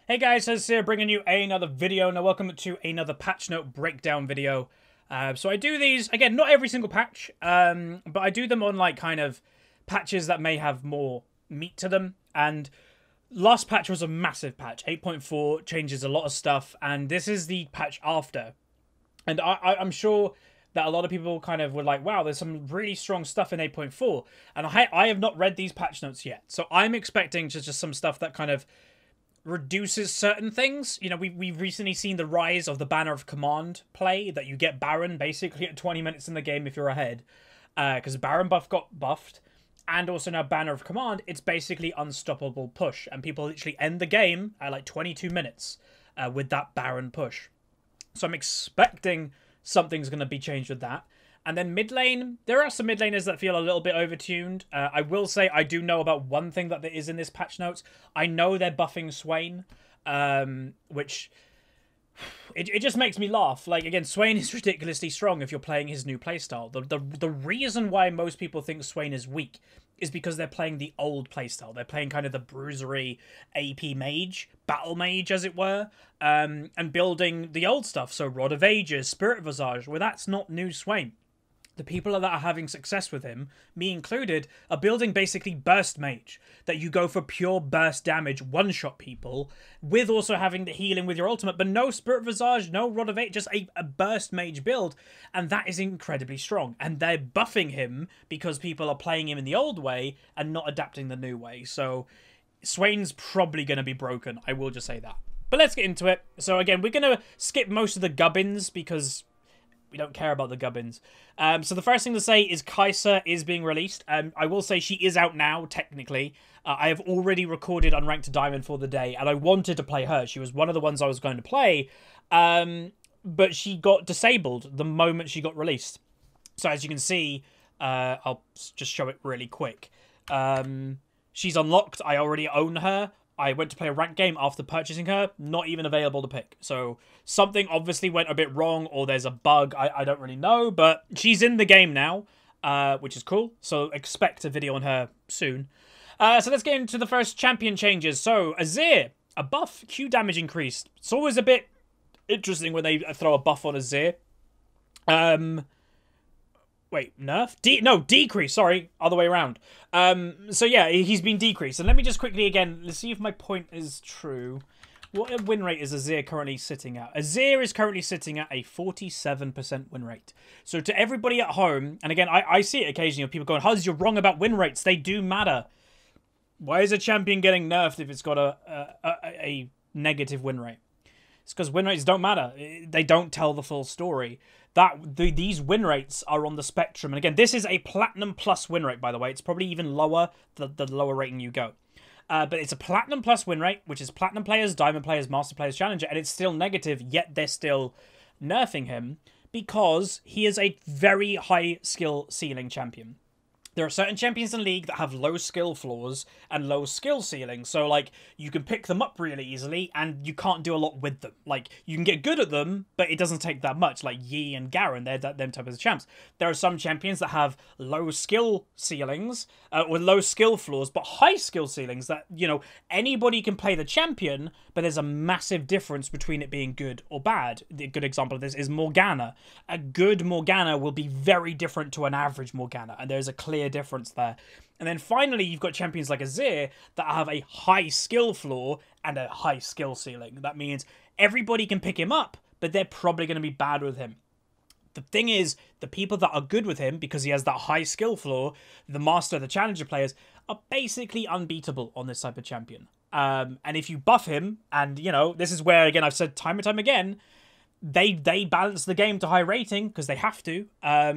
Hey guys, Azir bringing you another video. Now welcome to another patch note breakdown video. So I do these, again, not every single patch, but I do them on like kind of patches that may have more meat to them. And last patch was a massive patch. 8.4 changes a lot of stuff, and this is the patch after. And I'm sure that a lot of people kind of were like, wow, there's some really strong stuff in 8.4. And I have not read these patch notes yet. So I'm expecting just some stuff that kind of reduces certain things. You know, we've recently seen the rise of the Banner of Command play, that you get Baron basically at 20 minutes in the game if you're ahead. Because Baron buff got buffed. And also now Banner of Command, it's basically unstoppable push. And people literally end the game at like 22 minutes with that Baron push. So I'm expecting something's going to be changed with that. And then mid lane, there are some mid laners that feel a little bit overtuned. I will say I do know about one thing that there is in this patch notes. I know they're buffing Swain, which it just makes me laugh. Like, again, Swain is ridiculously strong if you're playing his new playstyle. The reason why most people think Swain is weak is because they're playing the old playstyle. They're playing kind of the bruisery AP mage, battle mage as it were, and building the old stuff. So Rod of Ages, Spirit Visage, well, that's not new Swain. The people that are having success with him, me included, are building basically burst mage. That you go for pure burst damage, one-shot people, with also having the healing with your ultimate, but no Spirit Visage, no Rod of Ages, just a burst mage build, and that is incredibly strong. And they're buffing him because people are playing him in the old way and not adapting the new way. So Swain's probably going to be broken, I will just say that. But let's get into it. So again, we're going to skip most of the gubbins because we don't care about the gubbins. So the first thing to say is Kai'Sa is being released. I will say she is out now, technically. I have already recorded Unranked to Diamond for the day, and I wanted to play her. She was one of the ones I was going to play, but she got disabled the moment she got released. So as you can see, I'll just show it really quick. She's unlocked. I already own her. I went to play a ranked game after purchasing her, not even available to pick. So something obviously went a bit wrong, or there's a bug, I don't really know, but she's in the game now, which is cool. So expect a video on her soon. So let's get into the first champion changes. So Azir, a buff, Q damage increased. It's always a bit interesting when they throw a buff on Azir. Wait, nerf? No, decrease, sorry. Other way around. So yeah, he's been decreased. And let me just quickly, again, let's see if my point is true. What win rate is Azir currently sitting at? Azir is currently sitting at a 47% win rate. So to everybody at home, and again, I see it occasionally, people going, Huz, you're wrong about win rates. They do matter. Why is a champion getting nerfed if it's got a negative win rate? It's because win rates don't matter. They don't tell the full story. These win rates are on the spectrum. And again, this is a Platinum Plus win rate, by the way. It's probably even lower the lower rating you go. But it's a Platinum Plus win rate, which is Platinum players, Diamond players, Master players, Challenger. And it's still negative, yet they're still nerfing him because he is a very high skill ceiling champion. There are certain champions in League that have low skill floors and low skill ceilings. So, like, you can pick them up really easily and you can't do a lot with them. Like, you can get good at them, but it doesn't take that much. Like Yi and Garen, they're them type of champs. There are some champions that have low skill ceilings or low skill floors, but high skill ceilings that, you know, anybody can play the champion, but there's a massive difference between it being good or bad. The good example of this is Morgana. A good Morgana will be very different to an average Morgana, and there's a clear difference there. And then finally, you've got champions like Azir that have a high skill floor and a high skill ceiling. That means everybody can pick him up, but they're probably going to be bad with him. The thing is, the people that are good with him, because he has that high skill floor, the Master, the Challenger players, are basically unbeatable on this type of champion. And if you buff him, and, you know, this is where, again, I've said time and time again, they balance the game to high rating, because they have to,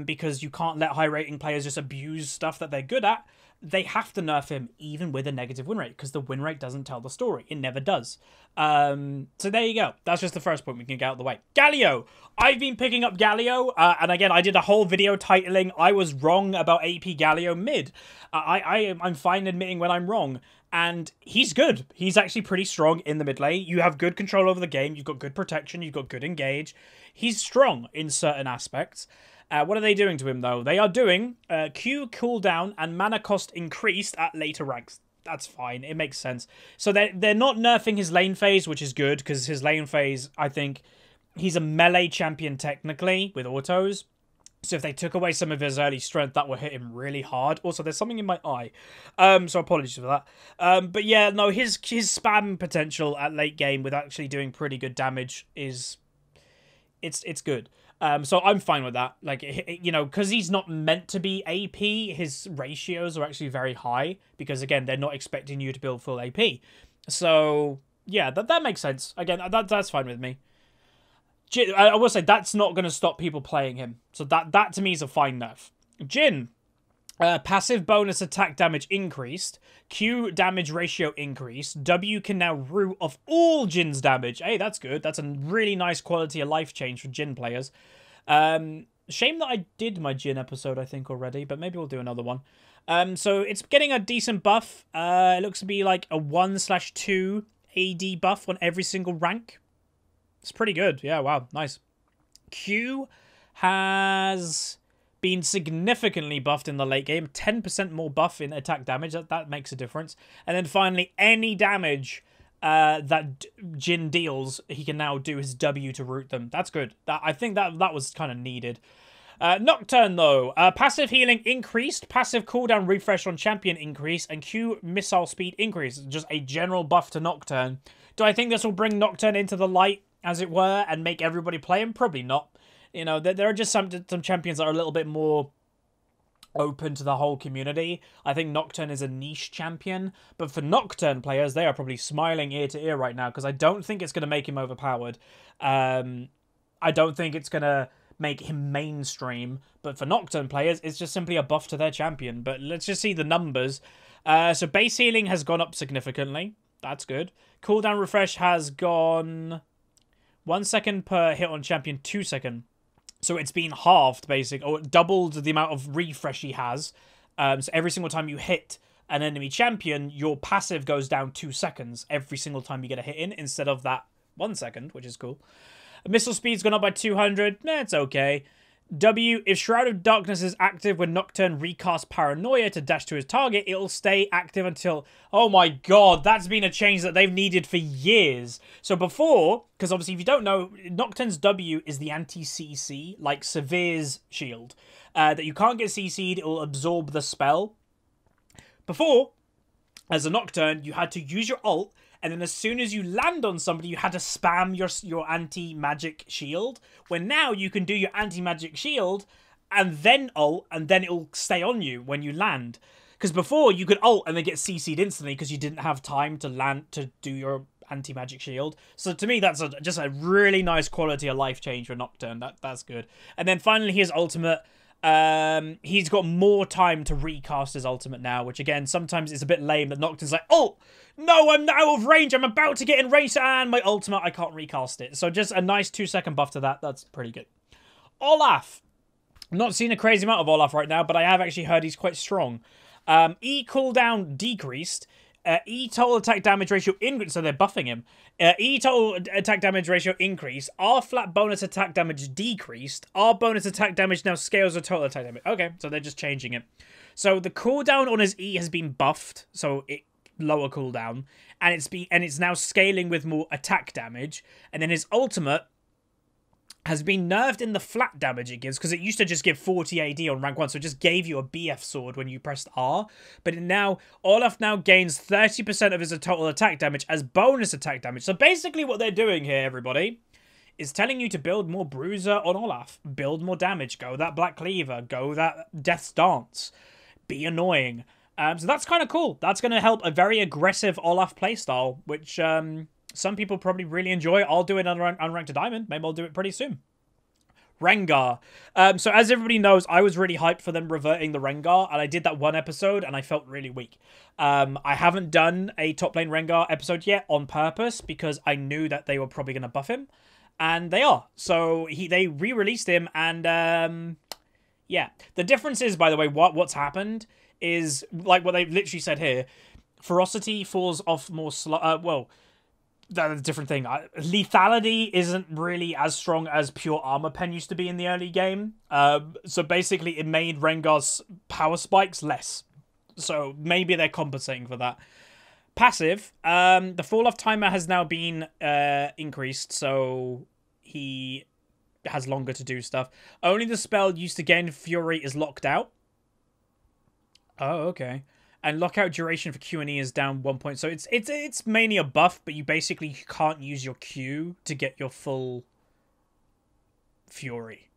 because you can't let high rating players just abuse stuff that they're good at. They have to nerf him, even with a negative win rate, because the win rate doesn't tell the story. It never does. So there you go. That's just the first point we can get out of the way. Galio. I've been picking up Galio, and again, I did a whole video titling, I was wrong about AP Galio mid. I'm fine admitting when I'm wrong. And he's good. He's actually pretty strong in the mid lane. You have good control over the game. You've got good protection. You've got good engage. He's strong in certain aspects. What are they doing to him, though? They are doing Q cooldown and mana cost increased at later ranks. that's fine. It makes sense. So they're not nerfing his lane phase, which is good, because his lane phase, I think, he's a melee champion technically with autos. So if they took away some of his early strength, that would hit him really hard. Also, there's something in my eye. So apologies for that. But yeah, no, his spam potential at late game with actually doing pretty good damage is... It's good. So I'm fine with that. Like, you know, because he's not meant to be AP, his ratios are actually very high. Because, again, they're not expecting you to build full AP. So, yeah, that makes sense. Again, that's fine with me. I will say that's not going to stop people playing him. So that to me is a fine nerf. Jhin. Passive bonus attack damage increased. Q damage ratio increased. W can now root off all Jhin's damage. Hey, that's good. That's a really nice quality of life change for Jhin players. Shame that I did my Jhin episode, I think, already. But maybe we'll do another one. So it's getting a decent buff. It looks to be like a 1/2 AD buff on every single rank. It's pretty good. Yeah, wow. Nice. Q has been significantly buffed in the late game. 10% more buff in attack damage. That makes a difference. And then finally, any damage that Jhin deals, he can now do his W to root them. That's good. I think that was kind of needed. Nocturne, though. Passive healing increased. Passive cooldown refresh on champion increase. And Q missile speed increase. Just a general buff to Nocturne. Do I think this will bring Nocturne into the light, as it were, and make everybody play him? Probably not. You know, there are just some champions that are a little bit more open to the whole community. I think Nocturne is a niche champion. But for Nocturne players, they are probably smiling ear to ear right now, because I don't think it's going to make him overpowered. I don't think it's going to make him mainstream. But for Nocturne players, it's just simply a buff to their champion. But let's just see the numbers. So base healing has gone up significantly. That's good. Cooldown refresh has gone 1 second per hit on champion, 2 seconds. So it's been halved, basically, or doubled the amount of refresh he has. So every single time you hit an enemy champion, your passive goes down 2 seconds every single time you get a hit in, instead of that 1 second, which is cool. Missile speed's gone up by 200. It's okay. W, if Shroud of Darkness is active when Nocturne recasts Paranoia to dash to his target, it'll stay active until... Oh my god, that's been a change that they've needed for years. So before, because obviously if you don't know, Nocturne's W is the anti-CC, like Severe's shield. That you can't get CC'd, it'll absorb the spell. Before, as a Nocturne, you had to use your ult, and then as soon as you land on somebody, you had to spam your anti-magic shield. When now you can do your anti-magic shield and then ult, and then it'll stay on you when you land. Because before, you could ult and then get CC'd instantly because you didn't have time to land to do your anti-magic shield. So to me, that's just a really nice quality of life change for Nocturne. That's good. And then finally, his ultimate... he's got more time to recast his ultimate now, which again, sometimes it's a bit lame that Nocturne's like, oh, no, I'm out of range, I'm about to get in range, and my ultimate, I can't recast it. So just a nice 2 second buff to that. That's pretty good. Olaf. I'm not seeing a crazy amount of Olaf right now, but I have actually heard he's quite strong. E cooldown decreased. E total attack damage ratio increased, so they're buffing him. E total attack damage ratio increased. R flat bonus attack damage decreased. R bonus attack damage now scales with total attack damage. Okay, so they're just changing it. So the cooldown on his E has been buffed, so it lower cooldown, and it's now scaling with more attack damage. And then his ultimate has been nerfed in the flat damage it gives, because it used to just give 40 AD on rank 1, so it just gave you a BF sword when you pressed R. But now, Olaf now gains 30% of his total attack damage as bonus attack damage. So basically what they're doing here, everybody, is telling you to build more Bruiser on Olaf. Build more damage. Go that Black Cleaver. Go that Death's Dance. Be annoying. So that's kind of cool. That's going to help a very aggressive Olaf playstyle, which... some people probably really enjoy. I'll do it on Unranked to Diamond. Maybe I'll do it pretty soon. Rengar. So as everybody knows, I was really hyped for them reverting the Rengar, and I did that one episode, and I felt really weak. I haven't done a top lane Rengar episode yet on purpose, because I knew that they were probably going to buff him, and they are. So they re-released him, and yeah. The difference is, by the way, what's happened is, like what they've literally said here, ferocity falls off more well, that's a different thing. Lethality isn't really as strong as pure armor pen used to be in the early game. So basically it made Rengar's power spikes less. So maybe they're compensating for that. Passive, the fall-off timer has now been increased, so he has longer to do stuff. Only the spell used to gain Fury is locked out. Oh, okay. And lockout duration for Q and E is down 1 point. So it's mainly a buff, but you basically can't use your Q to get your full Fury.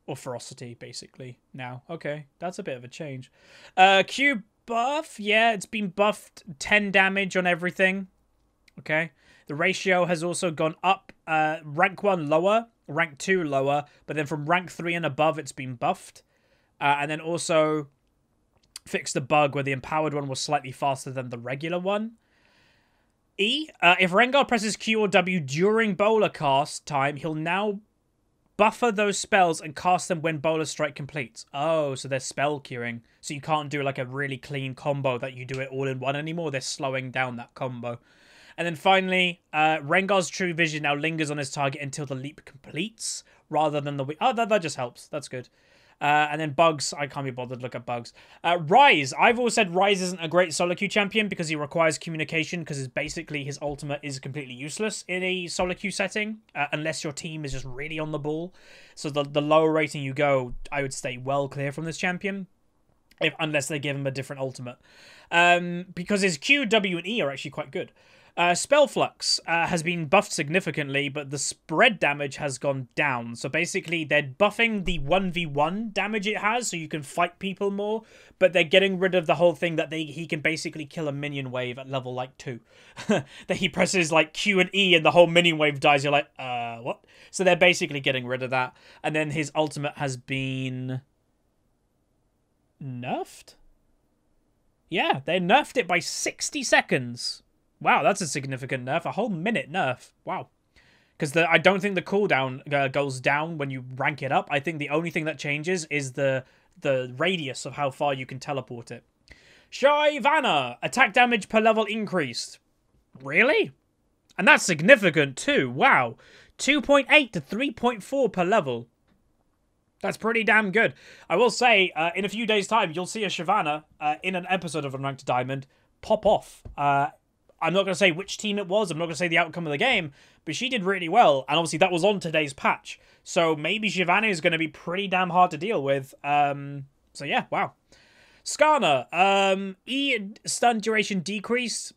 Or Ferocity, basically, now. Okay, that's a bit of a change. Q buff, yeah, it's been buffed 10 damage on everything. Okay. The ratio has also gone up. Rank 1 lower, rank 2 lower, but then from rank 3 and above, it's been buffed. And then also fixed the bug where the empowered one was slightly faster than the regular one. E, if Rengar presses Q or W during bowler cast time, he'll now buffer those spells and cast them when bowler strike completes. Oh, so they're spell queuing. So you can't do like a really clean combo that you do it all in one anymore. They're slowing down that combo. And then finally, Rengar's True Vision now lingers on his target until the leap completes, rather than the... Oh, that just helps. That's good. And then Bugs, I can't be bothered to look at Bugs. Ryze, I've always said Ryze isn't a great solo queue champion because he requires communication, because basically his ultimate is completely useless in a solo queue setting, unless your team is just really on the ball. So the lower rating you go, I would stay well clear from this champion, unless they give him a different ultimate. Because his Q, W, and E are actually quite good. Spell Flux has been buffed significantly, but the spread damage has gone down. So basically, they're buffing the 1v1 damage it has, so you can fight people more, but they're getting rid of the whole thing that he can basically kill a minion wave at level, like, 2. That he presses, like, Q and E and the whole minion wave dies. You're like, what? So they're basically getting rid of that. And then his ultimate has been nerfed? Yeah, they nerfed it by 60 seconds. Wow, that's a significant nerf. A whole minute nerf. Wow. Because I don't think the cooldown goes down when you rank it up. I think the only thing that changes is the radius of how far you can teleport it. Shyvana. Attack damage per level increased. Really? And that's significant too. Wow. 2.8 to 3.4 per level. That's pretty damn good. I will say, in a few days' time, you'll see a Shyvana in an episode of Unranked Diamond pop off. I'm not going to say which team it was. I'm not going to say the outcome of the game. But she did really well. And obviously that was on today's patch. So maybe Shyvana is going to be pretty damn hard to deal with. So yeah, wow. Skarner. E stun duration decrease.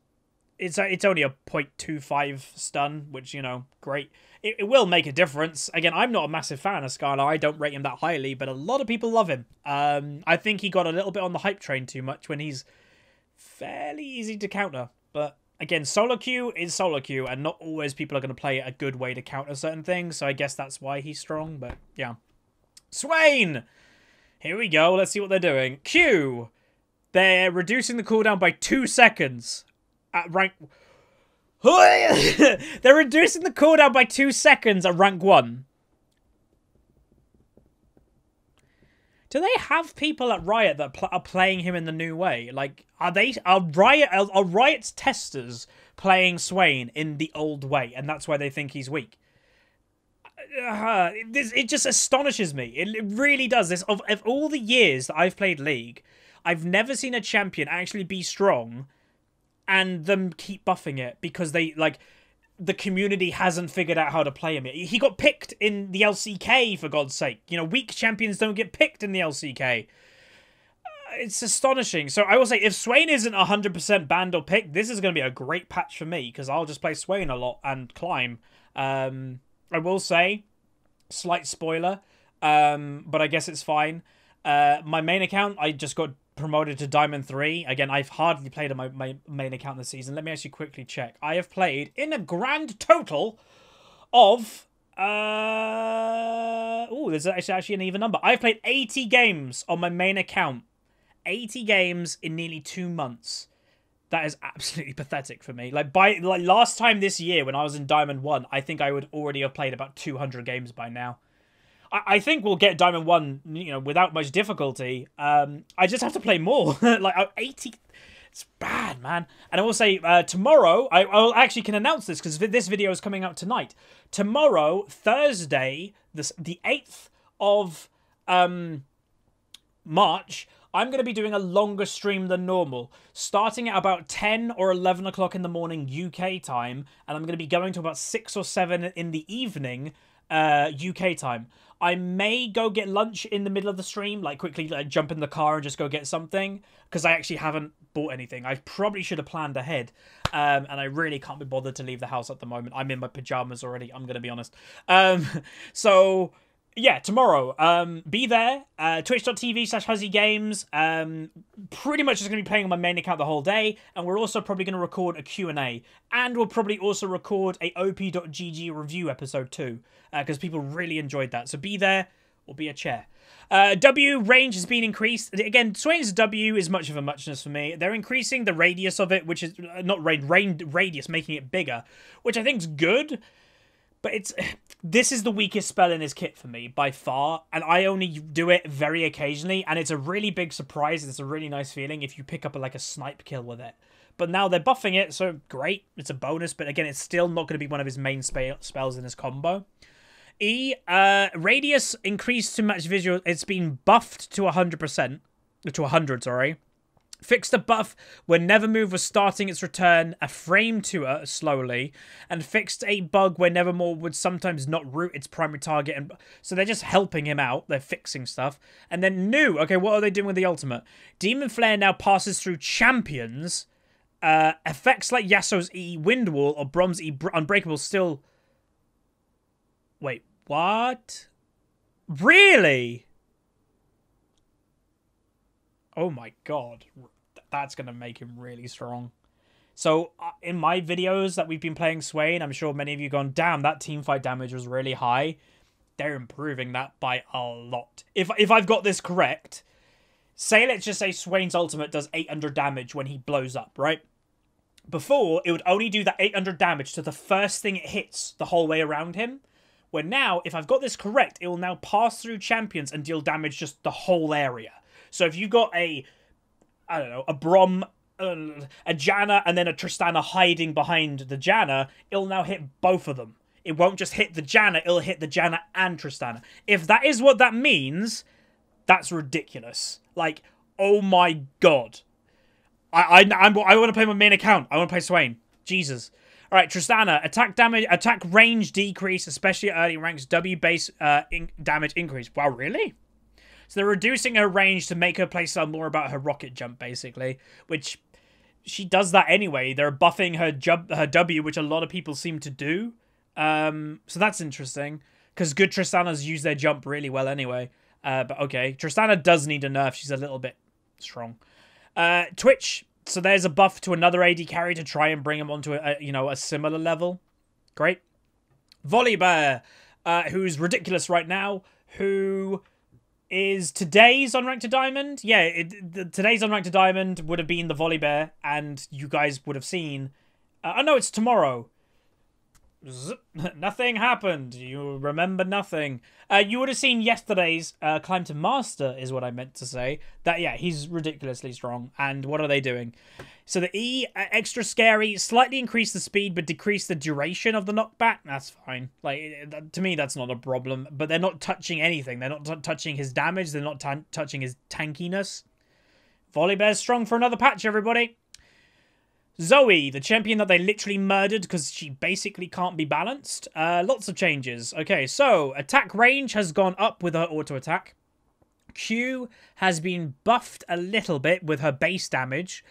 It's only a 0.25 stun, which, you know, great. It will make a difference. Again, I'm not a massive fan of Skarner. I don't rate him that highly. But a lot of people love him. I think he got a little bit on the hype train too much when he's fairly easy to counter. But again, solo queue is solo queue, and not always people are going to play a good way to counter certain things, so I guess that's why he's strong, but yeah. Swain! Here we go, let's see what they're doing. Q! They're reducing the cooldown by 2 seconds at rank... They're reducing the cooldown by 2 seconds at rank 1. Do they have people at Riot that are playing him in the new way? Like, are Riot's testers playing Swain in the old way, and that's why they think he's weak? It just astonishes me. It really does. This of all the years that I've played League, I've never seen a champion actually be strong, and them keep buffing it because they like. The community hasn't figured out how to play him yet. He got picked in the LCK, for God's sake. You know, weak champions don't get picked in the LCK. It's astonishing. So I will say, if Swain isn't 100% banned or picked, this is going to be a great patch for me, because I'll just play Swain a lot and climb. I will say, slight spoiler, but I guess it's fine. My main account, I just got promoted to Diamond 3. Again, I've hardly played on my main account this season. Let me actually quickly check. I have played in a grand total of... there's actually an even number. I've played 80 games on my main account. 80 games in nearly 2 months. That is absolutely pathetic for me. Like last time this year when I was in Diamond 1, I think I would already have played about 200 games by now. I think we'll get Diamond 1, you know, without much difficulty. I just have to play more. Like, 80... It's bad, man. And I will say, tomorrow... I actually can announce this, because this video is coming out tonight. Tomorrow, Thursday, the 8th of March, I'm going to be doing a longer stream than normal, starting at about 10 or 11 o'clock in the morning UK time, and I'm going to be going to about 6 or 7 in the evening UK time. I may go get lunch in the middle of the stream, like quickly jump in the car and just go get something, because I actually haven't bought anything. I probably should have planned ahead, and I really can't be bothered to leave the house at the moment. I'm in my pajamas already, I'm going to be honest. So... yeah, tomorrow, be there, twitch.tv/HuzzyGames, pretty much just going to be playing on my main account the whole day, and we're also probably going to record a Q&A, and we'll probably also record a op.gg review episode too, because people really enjoyed that, so be there, or be a chair. W range has been increased. Again, Swain's W is much of a muchness for me. They're increasing the radius of it, which is, not radius, making it bigger, which I think is good. But this is the weakest spell in his kit for me, by far, and I only do it very occasionally, and it's a really big surprise. It's a really nice feeling if you pick up like a snipe kill with it. But now they're buffing it, so great. It's a bonus, but again, it's still not going to be one of his main spells in his combo. E, radius increased to match visual. It's been buffed to 100%. To 100, sorry. Fixed a buff when Nevermove was starting its return a frame to her slowly, and fixed a bug where Nevermore would sometimes not root its primary target. And so they're just helping him out. They're fixing stuff. And then new. Okay, what are they doing with the ultimate? Demon Flare now passes through champions. Effects like Yasuo's E, Wind Wall, or Brom's E, Unbreakable still... Wait, what? Really? Oh my god, that's going to make him really strong. So, in my videos that we've been playing Swain, I'm sure many of you have gone, damn, that teamfight damage was really high. They're improving that by a lot. If I've got this correct, let's just say Swain's ultimate does 800 damage when he blows up, right? Before, it would only do that 800 damage to the first thing it hits the whole way around him. Where now, if I've got this correct, it will now pass through champions and deal damage just the whole area. So if you've got a Brom, a Janna, and then a Tristana hiding behind the Janna, it'll now hit both of them. It won't just hit the Janna, it'll hit the Janna and Tristana. If that is what that means, that's ridiculous. Like, oh my god. I want to play my main account. I want to play Swain. Jesus. Alright, Tristana, attack damage, attack range decrease, especially at early ranks, W base damage increase. Wow, really? So they're reducing her range to make her playstyle more about her rocket jump, basically. Which, she does that anyway. They're buffing her W, which a lot of people seem to do. So that's interesting. Because good Tristanas use their jump really well anyway. But okay, Tristana does need a nerf. She's a little bit strong. Twitch. So there's a buff to another AD carry to try and bring him onto a similar level. Great. Volibear, who's ridiculous right now, who... is today's Unranked to Diamond. Yeah, today's Unranked to Diamond would have been the Volibear, and you guys would have seen... oh, no, it's tomorrow. Nothing happened. You remember nothing. You would have seen yesterday's Climb to Master, is what I meant to say. That, yeah, he's ridiculously strong. And what are they doing? So the E, extra scary, slightly increase the speed, but decrease the duration of the knockback. That's fine. Like, to me, that's not a problem. But they're not touching anything. They're not touching his damage. They're not touching his tankiness. Volibear's strong for another patch, everybody. ZOE, the champion that they literally murdered because she basically can't be balanced. Lots of changes. Okay, so attack range has gone up with her auto attack. Q has been buffed a little bit with her base damage.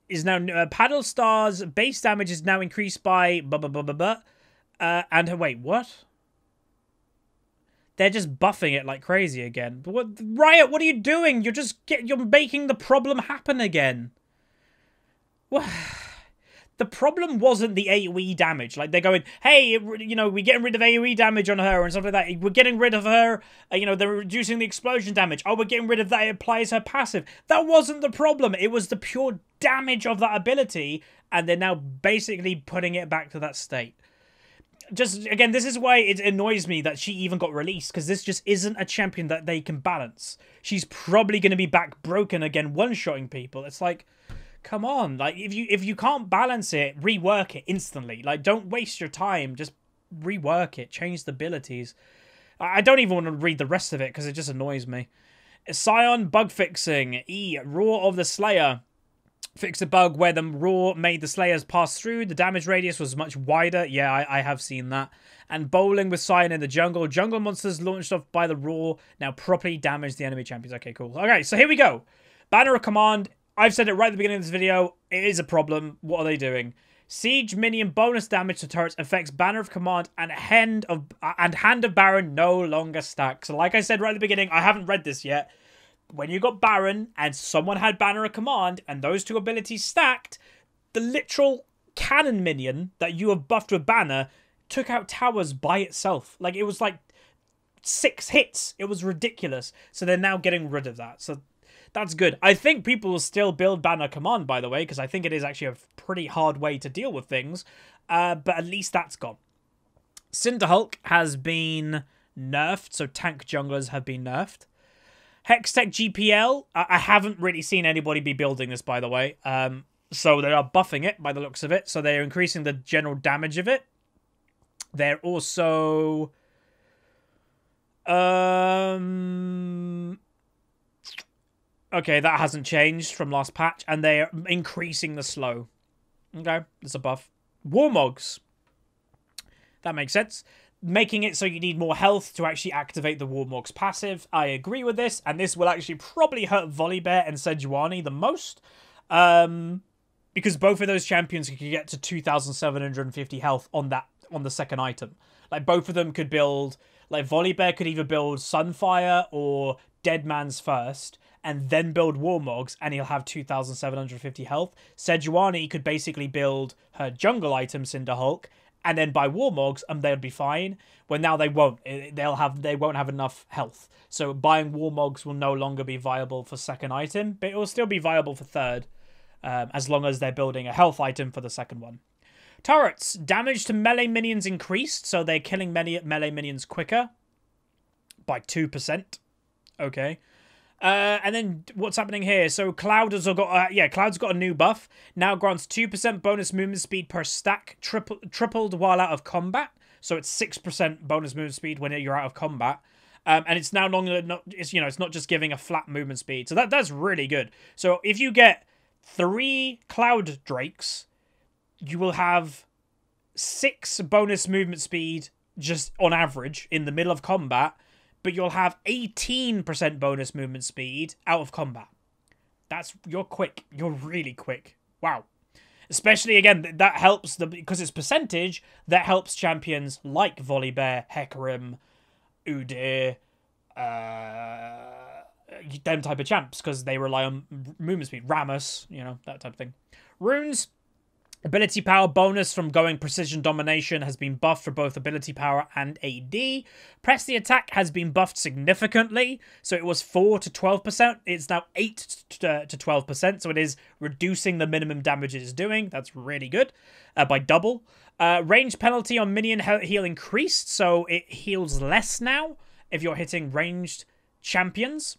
Is now Paddle Star's base damage is now increased by and her wait, what? They're just buffing it like crazy again. But what, Riot? What are you doing? You're making the problem happen again. Well, the problem wasn't the AoE damage. Like, they're going, hey, we're getting rid of AoE damage on her and stuff like that. We're getting rid of her, they're reducing the explosion damage. Oh, we're getting rid of that. It applies her passive. That wasn't the problem. It was the pure damage of that ability, and they're now basically putting it back to that state. Just, again, this is why it annoys me that she even got released, because this just isn't a champion that they can balance. She's probably going to be back broken again, one-shotting people. It's like... come on, like, if you can't balance it, rework it instantly. Like, don't waste your time. Just rework it. Change the abilities. I don't even want to read the rest of it because it just annoys me. Sion Bug-Fixing. Roar of the Slayer. Fixed a bug where the roar made the Slayers pass through. The damage radius was much wider. Yeah, I have seen that. And bowling with Sion in the jungle. Jungle monsters launched off by the roar now properly damage the enemy champions. Okay, cool. Okay, so here we go. Banner of Command. I've said it right at the beginning of this video. It is a problem. What are they doing? Siege minion bonus damage to turrets affects Banner of Command and Hand of Baron no longer stack. So like I said right at the beginning, I haven't read this yet. When you got Baron and someone had Banner of Command and those two abilities stacked, the literal cannon minion that you have buffed with Banner took out towers by itself. Like, it was like 6 hits. It was ridiculous. So they're now getting rid of that. So that's good. I think people will still build Banner Command, by the way, because I think it is actually a pretty hard way to deal with things. But at least that's gone. Cinderhulk has been nerfed, so tank junglers have been nerfed. Hextech GPL, I haven't really seen anybody be building this, by the way. So they are buffing it, by the looks of it. So they're increasing the general damage of it. They're also... Okay, that hasn't changed from last patch. And they're increasing the slow. Okay, there's a buff. Warmogs. That makes sense. Making it so you need more health to actually activate the Warmog's passive. I agree with this. And this will actually probably hurt Volibear and Sejuani the most. Because both of those champions could get to 2,750 health on the second item. Like, both of them could build... Like, Volibear could either build Sunfire or Deadman's first, and then build Warmogs, and he'll have 2,750 health. Sejuani could basically build her jungle item, Cinderhulk, and then buy Warmogs, and they'll be fine. Well, now they won't. They won't have enough health. So buying Warmogs will no longer be viable for second item, but it will still be viable for third, as long as they're building a health item for the second one. Turrets. Damage to melee minions increased, so they're killing melee minions quicker by 2%. Okay. And then what's happening here? So Cloud has got Cloud's got a new buff. Now grants 2% bonus movement speed per stack, tripled while out of combat. So it's 6% bonus movement speed when you're out of combat. And it's now it's not just giving a flat movement speed. So that's really good. So if you get 3 Cloud Drakes, you will have 6 bonus movement speed just on average in the middle of combat, but you'll have 18% bonus movement speed out of combat. You're quick. You're really quick. Wow. Especially, again, that helps, because it's percentage, that helps champions like Volibear, Hecarim, Udyr, them type of champs, because they rely on movement speed. Rammus, that type of thing. Runes. Ability power bonus from going Precision Domination has been buffed for both ability power and AD. Press the attack has been buffed significantly. So it was 4 to 12%. It's now 8 to 12%. So it is reducing the minimum damage it is doing. That's really good. By double. Range penalty on minion heal increased. So it heals less now if you're hitting ranged champions.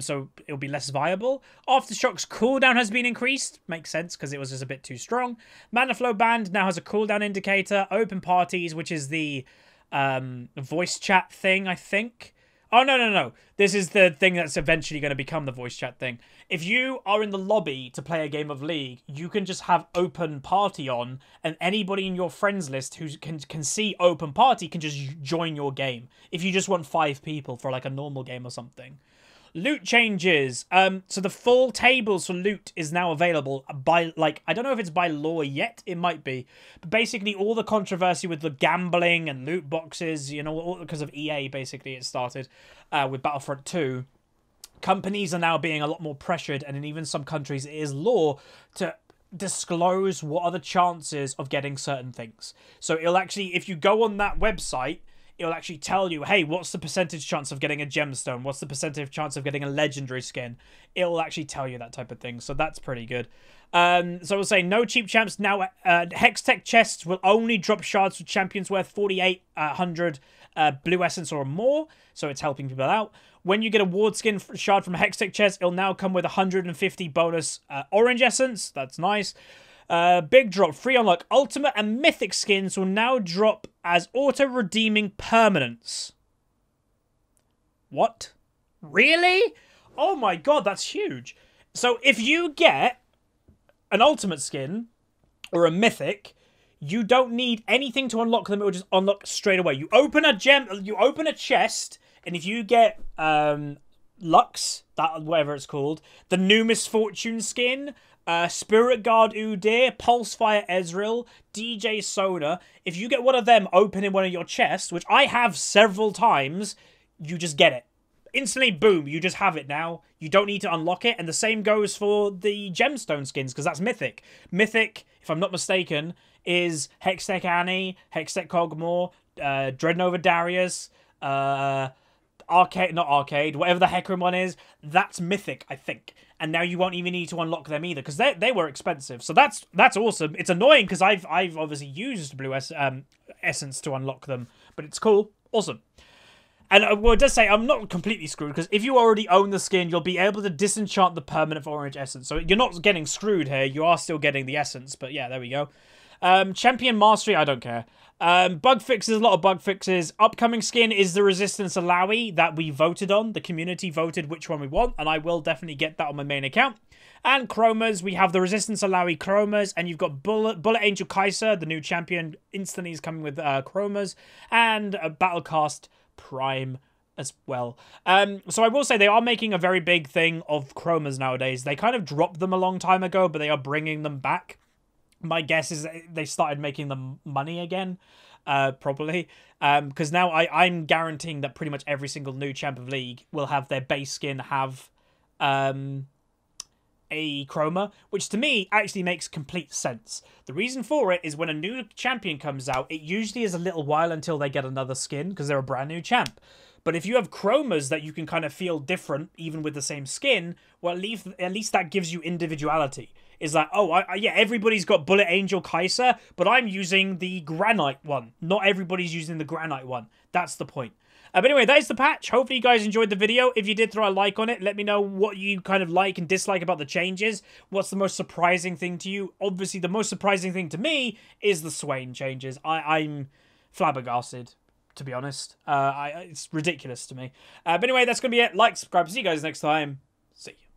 So it'll be less viable. Aftershock's cooldown has been increased. Makes sense, because it was just a bit too strong. Mana Flow Band now has a cooldown indicator. Open Parties, which is the voice chat thing, I think. Oh, no. This is the thing that's eventually going to become the voice chat thing. If you are in the lobby to play a game of League, you can just have Open Party on, and anybody in your friends list who can see Open Party can just join your game. If you just want 5 people for like a normal game or something. Loot changes. So the full tables for loot is now available by, I don't know if it's by law yet. It might be. But basically, all the controversy with the gambling and loot boxes, because of EA, basically, it started with Battlefront 2. Companies are now being a lot more pressured, and in even some countries, it is law to disclose what are the chances of getting certain things. So it'll actually, if you go on that website, it'll actually tell you, hey, what's the percentage chance of getting a gemstone? What's the percentage chance of getting a legendary skin? It'll actually tell you that type of thing. So that's pretty good. So we'll say no cheap champs. Now, Hextech chests will only drop shards for champions worth 4,800 blue essence or more. So it's helping people out. When you get a ward skin shard from a Hextech chest, it'll now come with 150 bonus orange essence. That's nice. Big drop, free unlock. Ultimate and mythic skins will now drop as auto-redeeming permanents. What? Really? Oh my god, that's huge. So if you get an ultimate skin or a mythic, you don't need anything to unlock them. It will just unlock straight away. You open a gem, you open a chest, and if you get Lux, that whatever it's called, the new Misfortune skin, Spirit Guard Udyr, Pulsefire Ezreal, DJ Sona, if you get one of them open in one of your chests, which I have several times, you just get it. Instantly, boom, you just have it now. You don't need to unlock it, and the same goes for the gemstone skins, because that's Mythic. Mythic, if I'm not mistaken, is Hextech Annie, Hextech Kog'Maw, Dreadnought Darius, Arcade, not Arcade, whatever the Hecarim one is, that's Mythic, I think. And now you won't even need to unlock them either, because they were expensive. So that's awesome. It's annoying, because I've obviously used Blue Essence to unlock them, but it's cool. Awesome. And well, it does say I'm not completely screwed, because if you already own the skin, you'll be able to disenchant the permanent for Orange Essence. So you're not getting screwed here. You are still getting the Essence, but yeah, there we go. Champion Mastery, I don't care. Bug fixes, a lot of bug fixes. Upcoming skin is the Resistance Alawi that we voted on. The community voted which one we want, and I will definitely get that on my main account. And Chromas, we have the Resistance Alawi Chromas, and you've got Bullet Angel Kaiser, the new champion, instantly is coming with Chromas, and a Battlecast Prime as well. So I will say they are making a very big thing of Chromas nowadays. They kind of dropped them a long time ago, but they are bringing them back. My guess is they started making them money again, probably. Because now I'm guaranteeing that pretty much every single new champ of League will have their base skin have a chroma, which to me actually makes complete sense. The reason for it is when a new champion comes out, it usually is a little while until they get another skin because they're a brand new champ. But if you have chromas that you can kind of feel different even with the same skin, well, at least that gives you individuality. It's like, oh, yeah, everybody's got Bullet Angel Kaiser, but I'm using the Granite one. Not everybody's using the Granite one. That's the point. But anyway, that is the patch. Hopefully you guys enjoyed the video. If you did, throw a like on it. Let me know what you kind of like and dislike about the changes. What's the most surprising thing to you? Obviously, the most surprising thing to me is the Swain changes. I'm flabbergasted, to be honest. It's ridiculous to me. But anyway, that's going to be it. Like, subscribe. See you guys next time. See you.